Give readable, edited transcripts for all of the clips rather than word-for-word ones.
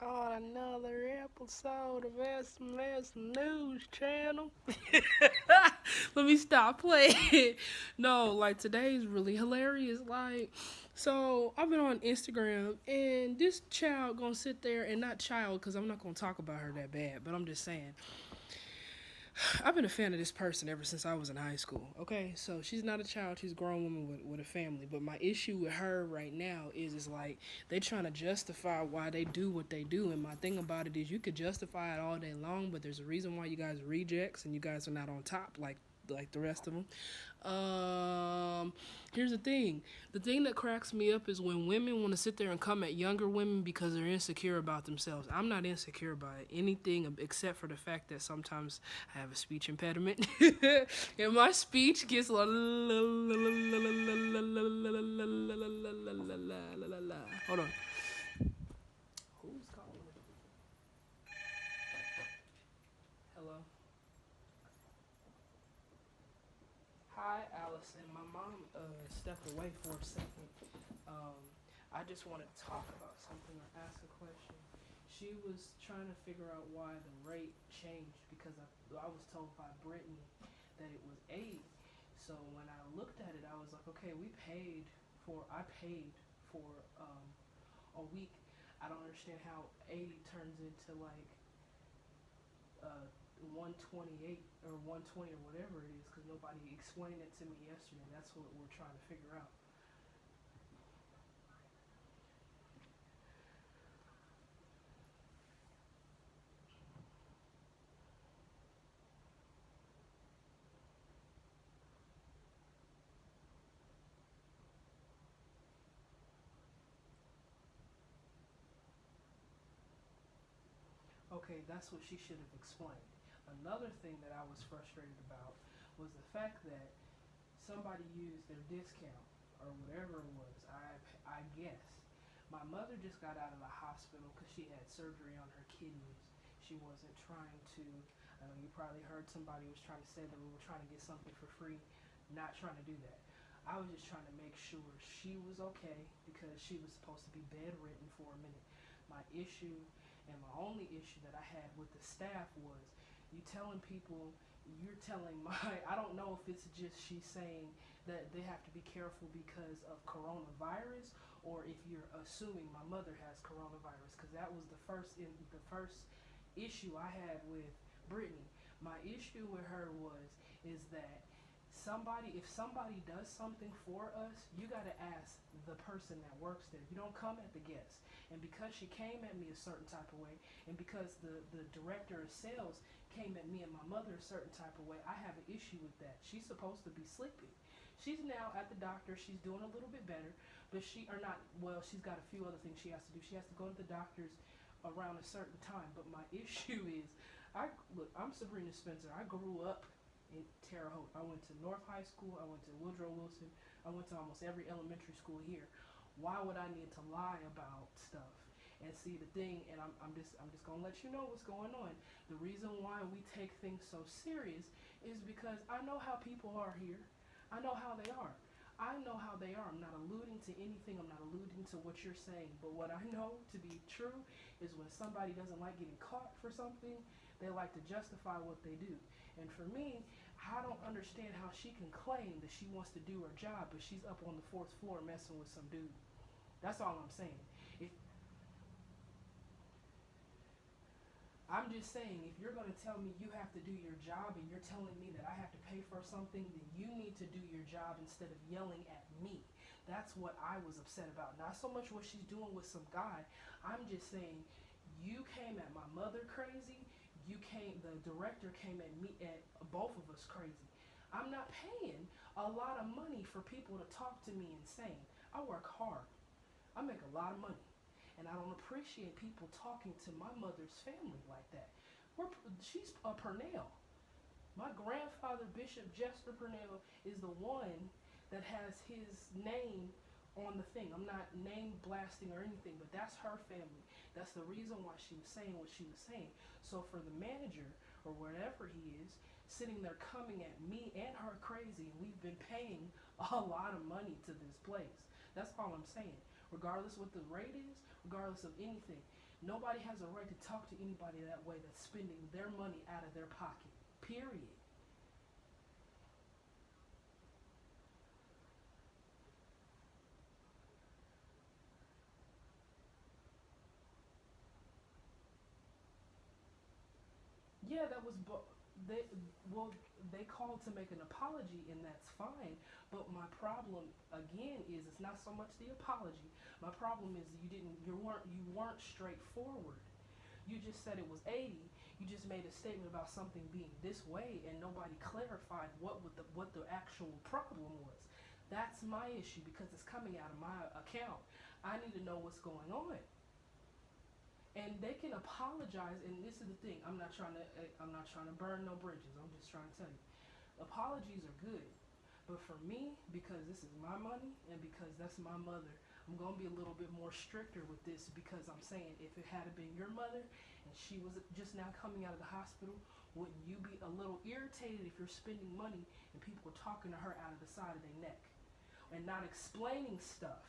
on another episode of SMS News Channel. Let me stop playing. No, like today's really hilarious. So I've been on Instagram and this child gonna sit there and not child because I'm not gonna talk about her that bad, but I'm just saying I've been a fan of this person ever since I was in high school. Okay, so she's not a child; she's a grown woman with a family. But my issue with her right now is like they trying to justify why they do what they do. And my thing about it is you could justify it all day long, but there's a reason why you guys are rejects and you guys are not on top like the rest of them. Um, Here's the thing. The thing that cracks me up is when women want to sit there and come at younger women because they're insecure about themselves. I'm not insecure about anything except for the fact that sometimes I have a speech impediment, and my speech gets hold on. Who's calling? Hello. Hi, Allison. My mom stepped away for a second. Um, I just wanted to talk about something or ask a question. She was trying to figure out why the rate changed because I was told by Brittany that it was 80. So when I looked at it, I was like, okay, I paid for a week. I don't understand how 80 turns into like 128 or 120 or whatever it is because nobody explained it to me yesterday. That's what we're trying to figure out. Okay, that's what she should have explained. Another thing that I was frustrated about was the fact that somebody used their discount or whatever it was. I guess my mother just got out of the hospital because she had surgery on her kidneys. She wasn't trying to. I know you probably heard somebody was trying to say that we were trying to get something for free. Not trying to do that. I was just trying to make sure she was okay because she was supposed to be bedridden for a minute. My issue and my only issue that I had with the staff was you telling people, you're telling my, I don't know if it's just she's saying that they have to be careful because of coronavirus or if you're assuming my mother has coronavirus because that was the first issue I had with Brittany. My issue with her is that if somebody does something for us, you got to ask the person that works there. You don't come at the guest. And because she came at me a certain type of way, and because the director of sales came at me and my mother a certain type of way, I have an issue with that. She's supposed to be sleeping. She's now at the doctor. She's doing a little bit better, but she's got a few other things she has to do. She has to go to the doctor's around a certain time. But my issue is, I'm Sabrina Spencer. I grew up in Terre Haute. I went to North High School. I went to Woodrow Wilson. I went to almost every elementary school here. Why would I need to lie about stuff? And see the thing, and I'm just gonna let you know what's going on. The reason why we take things so serious is because I know how people are here. I know how they are. I know how they are. I'm not alluding to anything. I'm not alluding to what you're saying. But what I know to be true is when somebody doesn't like getting caught for something, they like to justify what they do. And for me, I don't understand how she can claim that she wants to do her job, but she's up on the fourth floor messing with some dude. That's all I'm saying. If I'm just saying, if you're going to tell me you have to do your job and you're telling me that I have to pay for something, then you need to do your job instead of yelling at me. That's what I was upset about. Not so much what she's doing with some guy. I'm just saying, you came at my mother crazy. The director came at me, at both of us crazy. I'm not paying a lot of money for people to talk to me insane. I work hard. I make a lot of money. And I don't appreciate people talking to my mother's family like that. She's a Purnell. My grandfather, Bishop Jester Purnell, is the one that has his name on the thing. I'm not name blasting or anything, but that's her family. That's the reason why she was saying what she was saying. So for the manager or whatever he is sitting there coming at me and her crazy, and we've been paying a lot of money to this place. That's all I'm saying. Regardless what the rate is, regardless of anything. Nobody has a right to talk to anybody that way that's spending their money out of their pocket. Period. Yeah, that was they well they called to make an apology and that's fine. But my problem again is it's not so much the apology. My problem is you weren't straightforward. You just said it was 80. You just made a statement about something being this way, and nobody clarified what the actual problem was. That's my issue because it's coming out of my account. I need to know what's going on, and they can apologize. And this is the thing. I'm not trying to burn no bridges. I'm just trying to tell you, apologies are good. But for me, because this is my money and because that's my mother, I'm gonna be a little bit more stricter with this because I'm saying if it had been your mother and she was just now coming out of the hospital, wouldn't you be a little irritated if you're spending money and people are talking to her out of the side of their neck and not explaining stuff?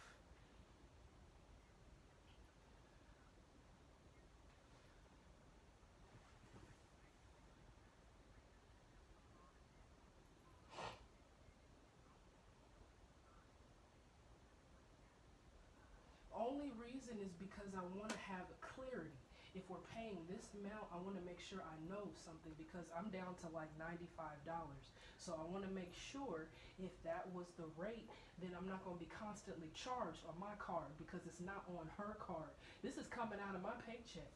Only reason is because I want to have clarity. If we're paying this amount, I want to make sure I know something because I'm down to like $95. So I want to make sure if that was the rate, then I'm not going to be constantly charged on my card because it's not on her card. This is coming out of my paycheck.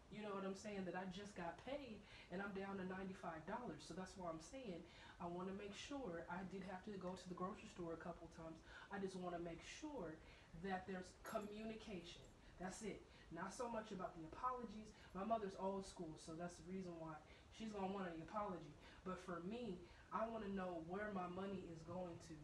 You know what I'm saying? That I just got paid and I'm down to $95. So that's why I'm saying I want to make sure. I did have to go to the grocery store a couple times. I just want to make sure that there's communication. That's it. Not so much about the apologies. My mother's old school, so that's the reason why she's gonna want an apology. But for me, I want to know where my money is going to.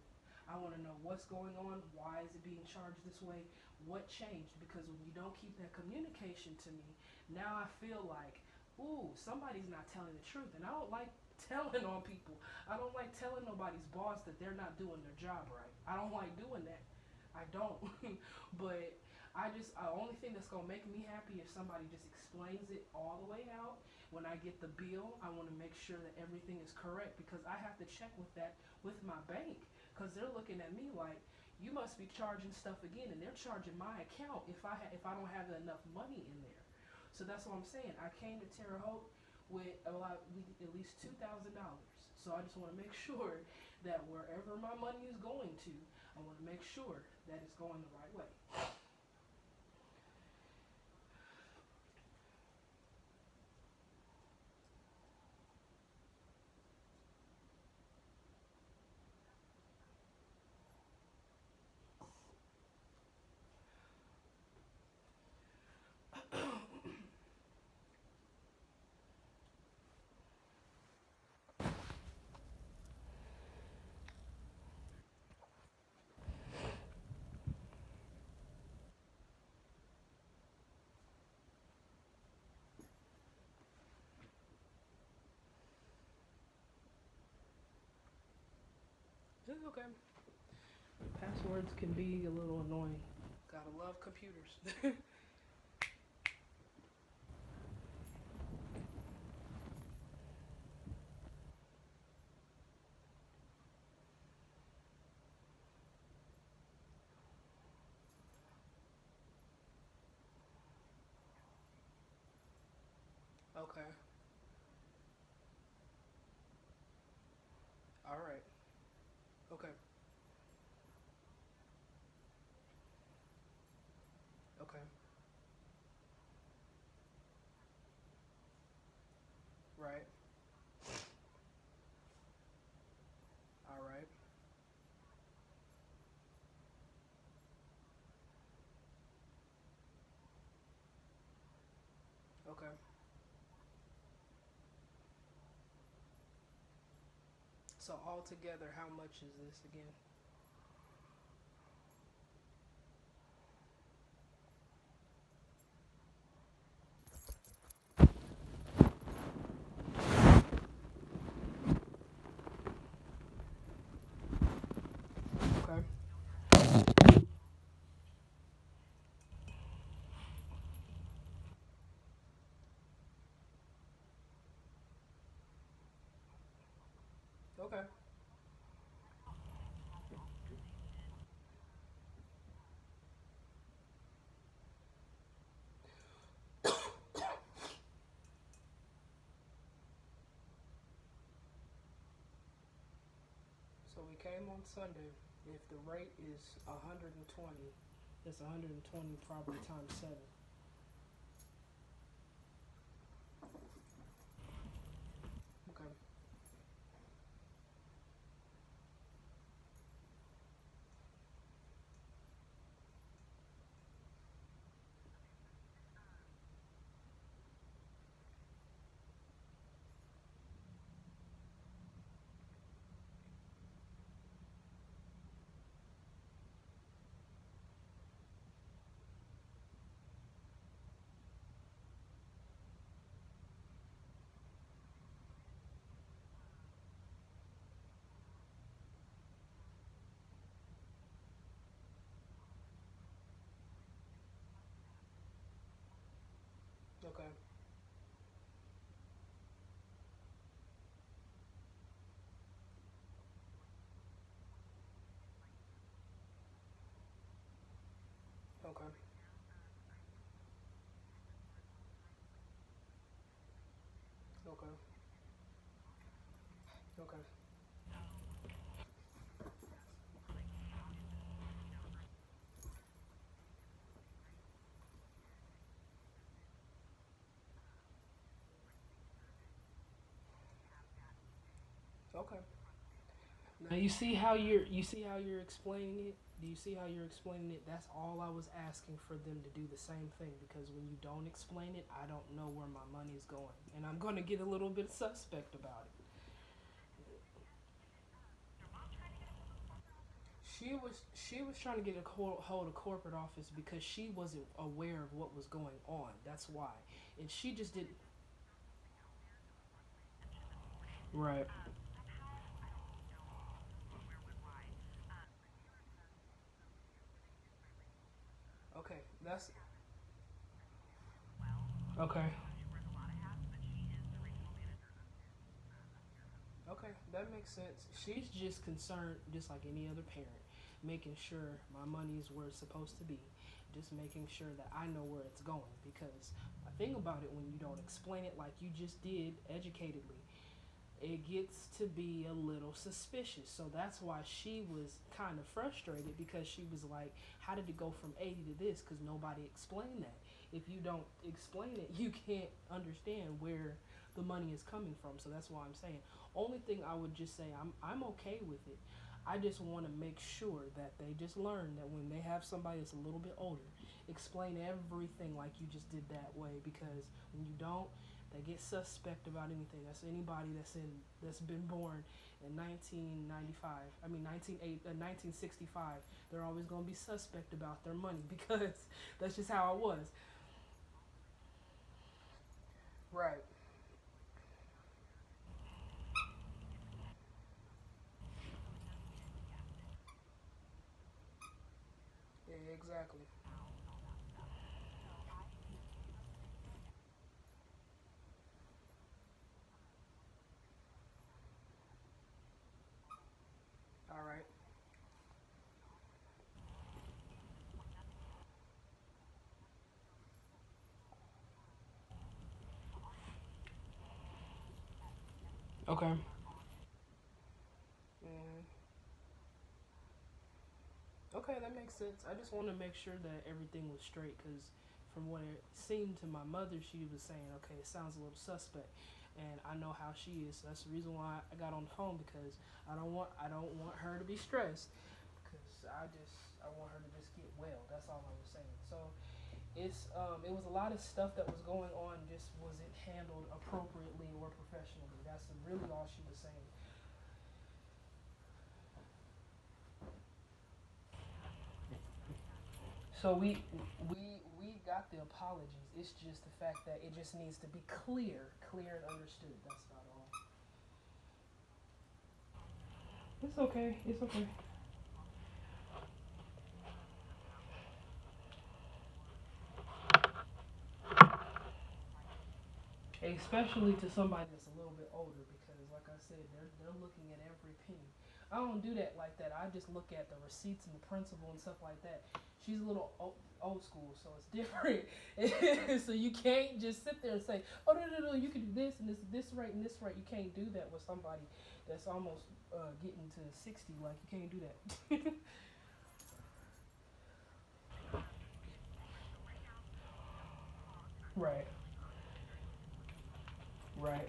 I want to know what's going on. Why is it being charged this way? What changed? Because when you don't keep that communication to me, now I feel like, ooh, somebody's not telling the truth, and I don't like telling on people. I don't like telling nobody's boss that they're not doing their job right. I don't like doing that. I don't. But the only thing that's gonna make me happy if somebody just explains it all the way out. When I get the bill, I want to make sure that everything is correct because I have to check with that with my bank because they're looking at me like you must be charging stuff again, and they're charging my account if I don't have enough money in there. So that's what I'm saying. I came to Terre Haute with at least $2,000. So I just want to make sure that wherever my money is going to, I want to make sure that it's going the right way. It's okay. Passwords can be a little annoying. Gotta love computers. Okay. All right. Okay. Okay. Right. All right. Okay. So altogether, how much is this again? Okay. Okay. So we came on Sunday. If the rate is 120, it's 120 probably times seven. Okay. Okay. Okay. Okay. Okay. Okay. Now you see how you're explaining it. Do you see how you're explaining it? That's all I was asking for them to do the same thing because when you don't explain it, I don't know where my money is going, and I'm gonna get a little bit suspect about it. She was trying to get a hold of corporate office because she wasn't aware of what was going on. That's why, and she just didn't. Right. Okay. That's okay. Okay, that makes sense. She's just concerned, just like any other parent, making sure my money is where it's supposed to be, just making sure that I know where it's going. Because the thing about it, when you don't explain it like you just did educatedly, it gets to be a little suspicious. So that's why she was kind of frustrated because she was like, how did it go from 80 to this? Because nobody explained that. If you don't explain it, you can't understand where the money is coming from. So that's why I'm saying. Only thing I would just say, I'm okay with it. I just want to make sure that they just learn that when they have somebody that's a little bit older, explain everything like you just did that way. Because when you don't, they get suspect about anything. That's anybody that's been born in 1995. I mean 1965. They're always going to be suspect about their money because that's just how it was. Right. Yeah, exactly. All right. Okay. Mm, okay, that makes sense. I just want to make sure that everything was straight because from what it seemed to my mother, she was saying, okay, it sounds a little suspect. And I know how she is. So that's the reason why I got on the phone because I don't want her to be stressed because I want her to just get well. That's all I was saying. So it was a lot of stuff that was going on. Just was it handled appropriately or professionally? That's really all she was saying. So we got the apologies. It's just the fact that it just needs to be clear and understood. That's about all. It's okay. It's okay. especially to somebody that's a little bit older, because like I said, they're looking at every penny. I don't do that like that. I just look at the receipts and the principal and stuff like that. She's a little old school, so it's different. So you can't just sit there and say, "Oh no, you can do this and this right and this right." You can't do that with somebody that's almost getting to 60. Like you can't do that. Right, right.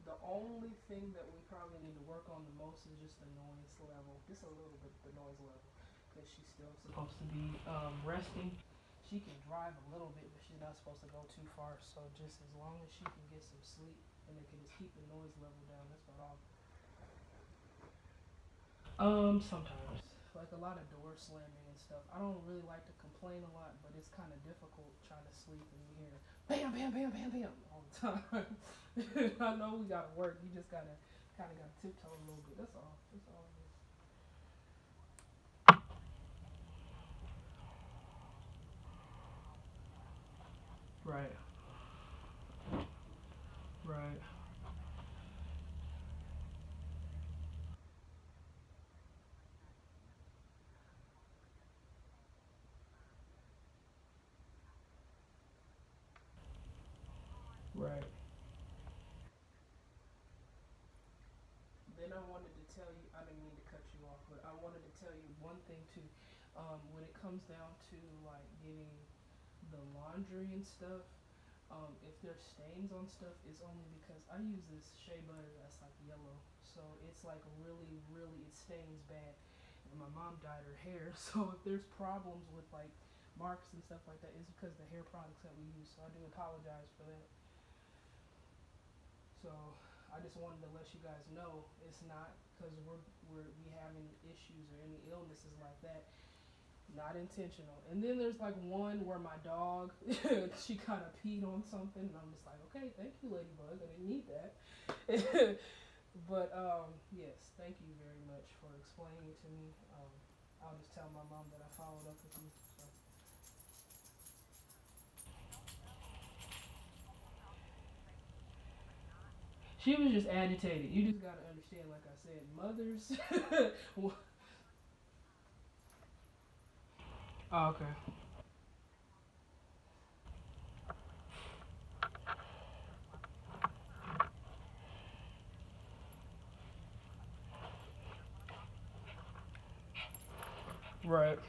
The only thing that we probably need to work on the most is just the noise level, just a little bit the noise level, because she's still supposed to be resting. She can drive a little bit, but she's not supposed to go too far. So just as long as she can get some sleep and they can just keep the noise level down, that's about all. Sometimes. Like a lot of door slamming and stuff. I don't really like to complain a lot, but it's kind of difficult trying to sleep and you hear bam, bam, bam, bam, bam all the time. I know we gotta work. You just gotta kind of gotta tiptoe a little bit. That's all. That's all it is. Right. Right. Right. Then I wanted to tell you. I didn't mean to cut you off, but I wanted to tell you one thing too. When it comes down to like getting the laundry and stuff, if there's stains on stuff, it's only because I use this shea butter that's like yellow, so it's like really, really it stains bad. And my mom dyed her hair, so if there's problems with like marks and stuff like that, it's because the hair products that we use. So I do apologize for that. So I just wanted to let you guys know it's not because we have any issues or any illnesses like that. Not intentional. And then there's like one where my dog, she kind of peed on something, and I'm just like, okay, thank you, Ladybug. I didn't need that. But yes, thank you very much for explaining it to me. I'll just tell my mom that I followed up with you. So. She was just agitated. You just gotta understand, like I said, mothers. Oh, okay. Right.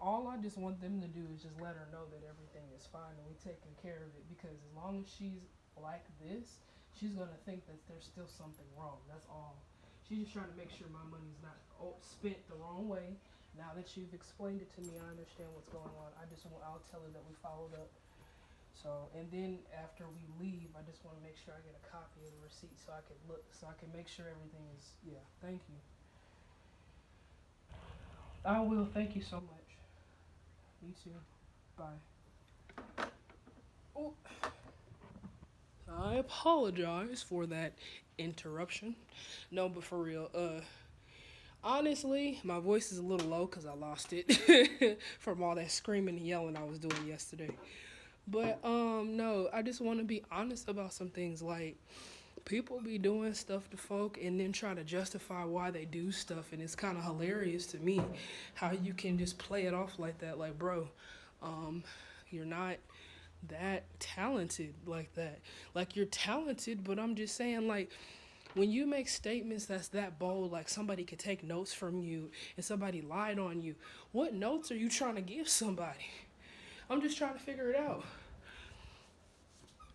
All I just want them to do is just let her know that everything is fine and we taking care of it, because as long as she's like this, she's gonna think that there's still something wrong. That's all. She's just trying to make sure my money's not spent the wrong way. Now that you've explained it to me, I understand what's going on. I'll tell her that we followed up. So, and then after we leave, I just want to make sure I get a copy of the receipt so I can look, so I can make sure everything is, yeah. Thank you. I will. Thank you so much. You too. Bye. Oh, I apologize for that interruption. No, but for real, honestly, my voice is a little low because I lost it from all that screaming and yelling I was doing yesterday. But no, I just want to be honest about some things. Like people be doing stuff to folk and then try to justify why they do stuff, and it's kind of hilarious to me how you can just play it off like that. Like, bro, um, you're not that talented like that. Like you're talented, but I'm just saying like when you make statements that's that bold, like somebody could take notes from you and somebody lied on you, what notes are you trying to give somebody? I'm just trying to figure it out.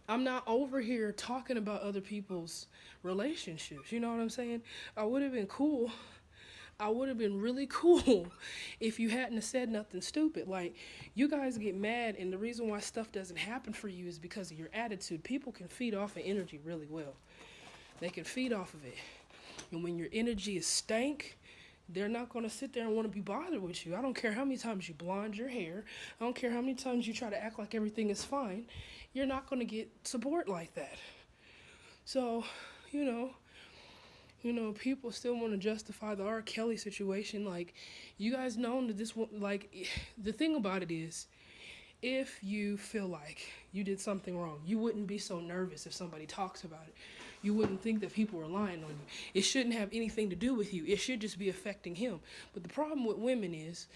I'm not over here talking about other people's relationships. You know what I'm saying? I would have been cool. I would have been really cool if you hadn't have said nothing stupid. Like, you guys get mad, and the reason why stuff doesn't happen for you is because of your attitude. People can feed off of energy really well, they can feed off of it. And when your energy is stank, They're not going to sit there and want to be bothered with you. I don't care how many times you blonde your hair. I don't care how many times you try to act like everything is fine. You're not going to get support like that. So, you know, people still want to justify the R. Kelly situation. Like, you guys know that this one, like, the thing about it is, if you feel like you did something wrong, you wouldn't be so nervous if somebody talks about it. You wouldn't think that people are lying on you. It shouldn't have anything to do with you. It should just be affecting him. But the problem with women is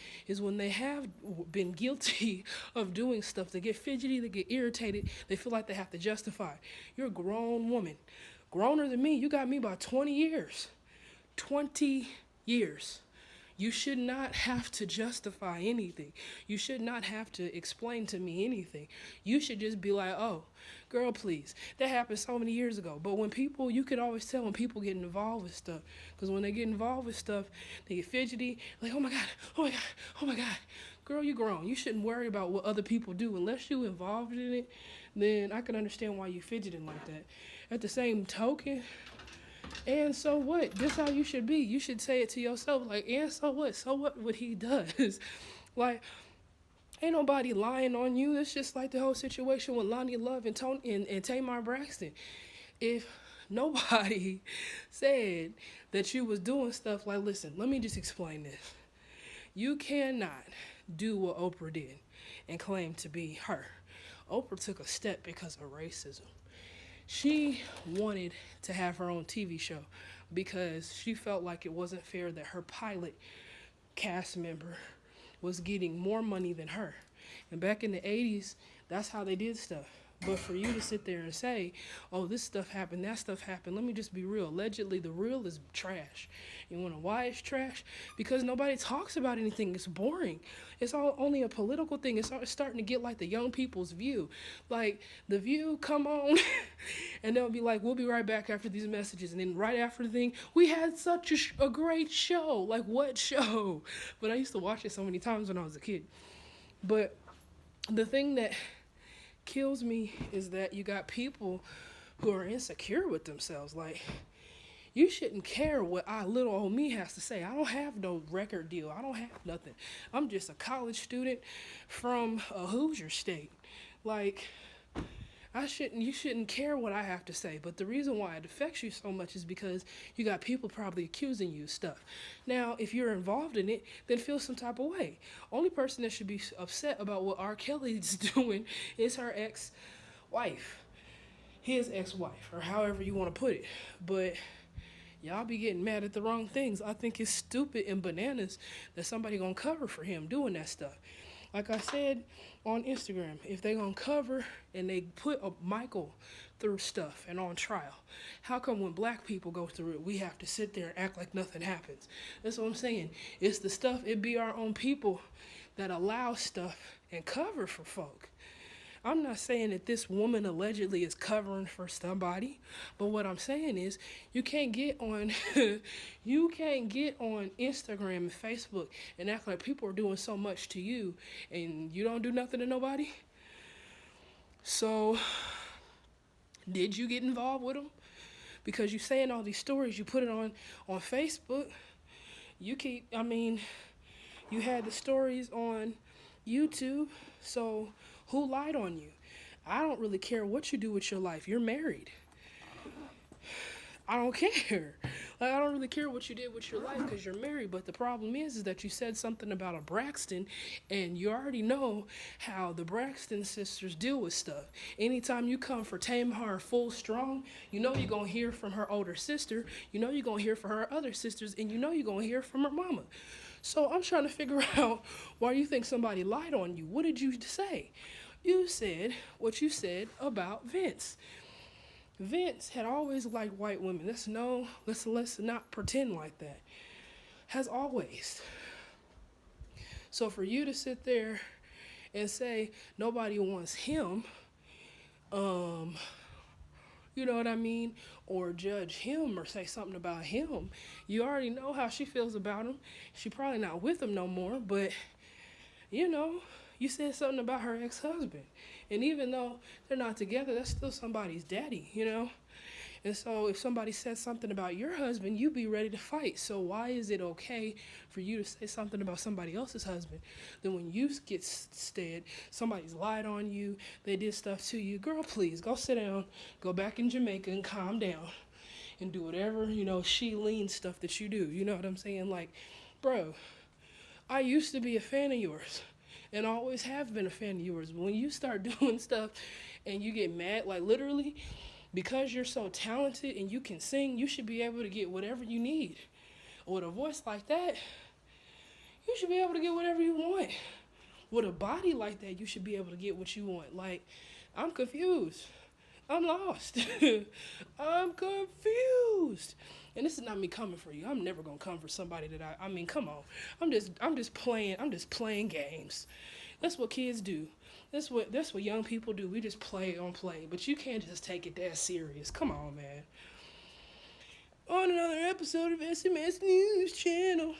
when they have been guilty of doing stuff, they get fidgety, they get irritated, they feel like they have to justify. You're a grown woman, growner than me. You got me by 20 years. 20 years. You should not have to justify anything. You should not have to explain to me anything. You should just be like, oh, girl, please. That happened so many years ago. But when people, you could always tell when people get involved with stuff. Because when they get involved with stuff, they get fidgety. Like, oh my God, oh my God, oh my God. Girl, you grown. You shouldn't worry about what other people do. Unless you involved in it, then I can understand why you fidgeting like that. At the same token, and so what? This how you should be. You should say it to yourself, like, and so what? So what he does? Like, ain't nobody lying on you. It's just like the whole situation with Lonnie Love and Tony and Tamar Braxton. If nobody said that you was doing stuff like, listen, let me just explain this. You cannot do what Oprah did and claim to be her. Oprah took a step because of racism. She wanted to have her own TV show because she felt like it wasn't fair that her pilot cast member was getting more money than her. And back in the 80s, that's how they did stuff. But for you to sit there and say, oh, this stuff happened, that stuff happened, let me just be real. Allegedly, the real is trash. You wanna know why it's trash? Because nobody talks about anything. It's boring. It's all only a political thing. It's starting to get like the young people's view. Like, the View, come on. And they'll be like, we'll be right back after these messages. And then right after the thing, we had such a great show. Like, what show? But I used to watch it so many times when I was a kid. But the thing that kills me is that you got people who are insecure with themselves. Like, you shouldn't care what little old me has to say. I don't have no record deal. I don't have nothing. I'm just a college student from a Hoosier state. Like, you shouldn't care what I have to say. But the reason why it affects you so much is because you got people probably accusing you of stuff. Now, if you're involved in it, then feel some type of way. Only person that should be upset about what R. Kelly's doing is her ex-wife. His ex-wife, or however you want to put it. But y'all be getting mad at the wrong things. I think it's stupid and bananas that somebody gonna cover for him doing that stuff. Like I said on Instagram, if they gonna cover and they put Michael through stuff and on trial, how come when black people go through it, we have to sit there and act like nothing happens? That's what I'm saying. It's the stuff, it be our own people that allow stuff and cover for folk. I'm not saying that this woman allegedly is covering for somebody, but what I'm saying is you can't get on Instagram and Facebook and act like people are doing so much to you and you don't do nothing to nobody. So, did you get involved with them? Because you saying all these stories, you put it on Facebook. You had the stories on YouTube, so who lied on you? I don't really care what you do with your life. You're married. I don't care. Like, I don't really care what you did with your life because you're married. But the problem is that you said something about a Braxton, and you already know how the Braxton sisters deal with stuff. Anytime you come for Tamar full strong, you know you're going to hear from her older sister. You know you're going to hear from her other sisters, and you know you're going to hear from her mama. So I'm trying to figure out why you think somebody lied on you. What did you say? You said what you said about Vince. Vince had always liked white women. Let's not pretend like that. Has always. So for you to sit there and say nobody wants him, you know what I mean? Or judge him or say something about him. You already know how she feels about him. She probably not with him no more, but you said something about her ex-husband. And even though they're not together, that's still somebody's daddy, And so if somebody says something about your husband, you be ready to fight. So why is it okay for you to say something about somebody else's husband? Then when you get said, somebody's lied on you, they did stuff to you, girl, please go sit down, go back in Jamaica and calm down and do whatever, she lean stuff that you do. You know what I'm saying? Like, bro, I used to be a fan of yours and always have been a fan of yours. But when you start doing stuff and you get mad, like literally, because you're so talented and you can sing, you should be able to get whatever you need. With a voice like that, you should be able to get whatever you want. With a body like that, you should be able to get what you want. Like, I'm confused. I'm lost. I'm confused. And this is not me coming for you. I'm never gonna come for somebody that I mean, come on. I'm just playing games. That's what kids do. That's what young people do. We just play on play. But you can't just take it that serious. Come on, man. On another episode of SMS News Channel.